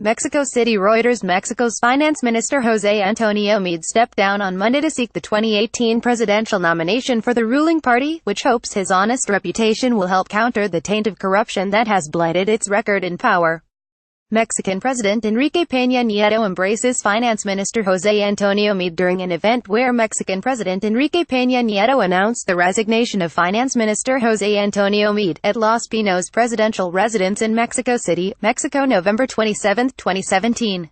Mexico City Reuters Mexico's Finance Minister Jose Antonio Meade stepped down on Monday to seek the 2018 presidential nomination for the ruling party, which hopes his honest reputation will help counter the taint of corruption that has blighted its record in power. Mexican President Enrique Pena Nieto embraces Finance Minister Jose Antonio Meade during an event where Mexican President Enrique Pena Nieto announced the resignation of Finance Minister Jose Antonio Meade at Los Pinos presidential residence in Mexico City, Mexico, November 27, 2017.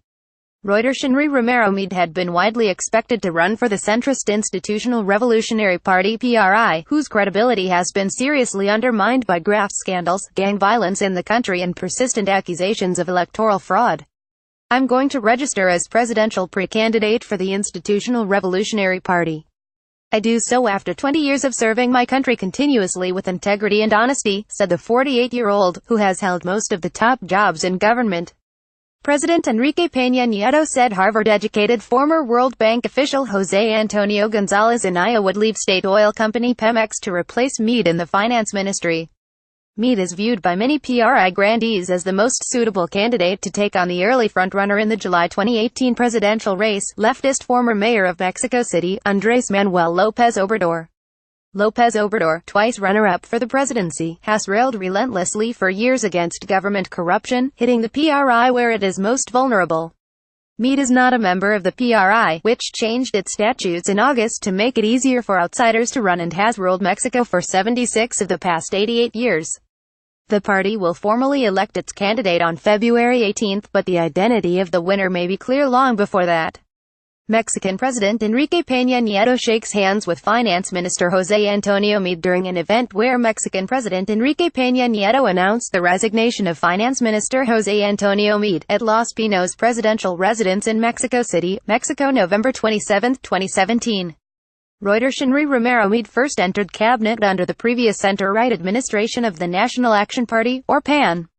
Reuters. Henry Romero Meade had been widely expected to run for the centrist Institutional Revolutionary Party (PRI), whose credibility has been seriously undermined by graft scandals, gang violence in the country and persistent accusations of electoral fraud. "I'm going to register as presidential pre-candidate for the Institutional Revolutionary Party. I do so after 20 years of serving my country continuously with integrity and honesty," said the 48-year-old, who has held most of the top jobs in government. President Enrique Pena Nieto said Harvard-educated former World Bank official Jose Antonio Gonzalez Anaya would leave state oil company Pemex to replace Meade in the finance ministry. Meade is viewed by many PRI grandees as the most suitable candidate to take on the early frontrunner in the July 2018 presidential race, leftist former mayor of Mexico City, Andrés Manuel López Obrador. López Obrador, twice runner-up for the presidency, has railed relentlessly for years against government corruption, hitting the PRI where it is most vulnerable. Meade is not a member of the PRI, which changed its statutes in August to make it easier for outsiders to run and has ruled Mexico for 76 of the past 88 years. The party will formally elect its candidate on February 18, but the identity of the winner may be clear long before that. Mexican President Enrique Pena Nieto shakes hands with Finance Minister Jose Antonio Meade during an event where Mexican President Enrique Pena Nieto announced the resignation of Finance Minister Jose Antonio Meade at Los Pinos presidential residence in Mexico City, Mexico, November 27, 2017. Reuters. Henry Romero Meade first entered cabinet under the previous center-right administration of the National Action Party, or PAN.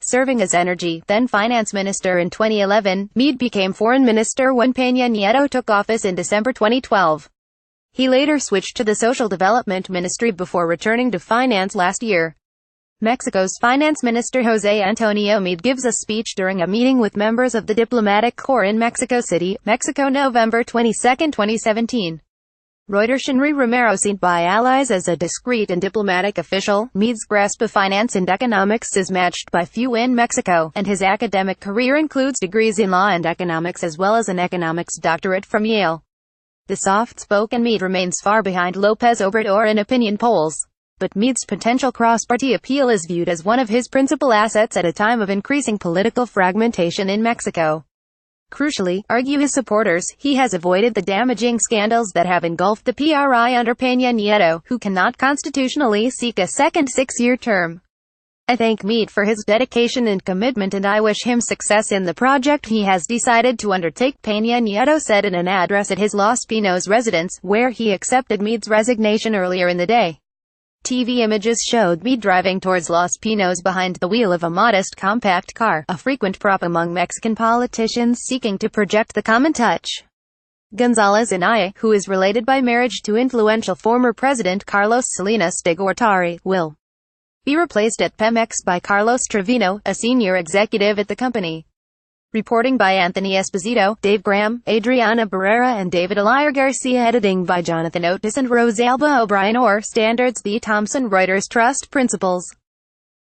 Serving as Energy, then Finance Minister in 2011, Meade became Foreign Minister when Pena Nieto took office in December 2012. He later switched to the Social Development Ministry before returning to finance last year. Mexico's Finance Minister Jose Antonio Meade gives a speech during a meeting with members of the diplomatic corps in Mexico City, Mexico, November 22, 2017. Reuters. Henry Romero, seen by allies as a discreet and diplomatic official, Meade's grasp of finance and economics is matched by few in Mexico, and his academic career includes degrees in law and economics as well as an economics doctorate from Yale. The soft-spoken Meade remains far behind López Obrador in opinion polls. But Meade's potential cross-party appeal is viewed as one of his principal assets at a time of increasing political fragmentation in Mexico. Crucially, argue his supporters, he has avoided the damaging scandals that have engulfed the PRI under Pena Nieto, who cannot constitutionally seek a second six-year term. "I thank Meade for his dedication and commitment and I wish him success in the project he has decided to undertake," Pena Nieto said in an address at his Los Pinos residence, where he accepted Meade's resignation earlier in the day. TV images showed Meade driving towards Los Pinos behind the wheel of a modest compact car, a frequent prop among Mexican politicians seeking to project the common touch. Gonzalez Anaya, who is related by marriage to influential former President Carlos Salinas de Gortari, will be replaced at Pemex by Carlos Trevino, a senior executive at the company. Reporting by Anthony Esposito, Dave Graham, Adriana Barrera and David Eliar Garcia. Editing by Jonathan Otis and Rosalba O'Brien. Or Standards. The Thomson Reuters Trust Principles.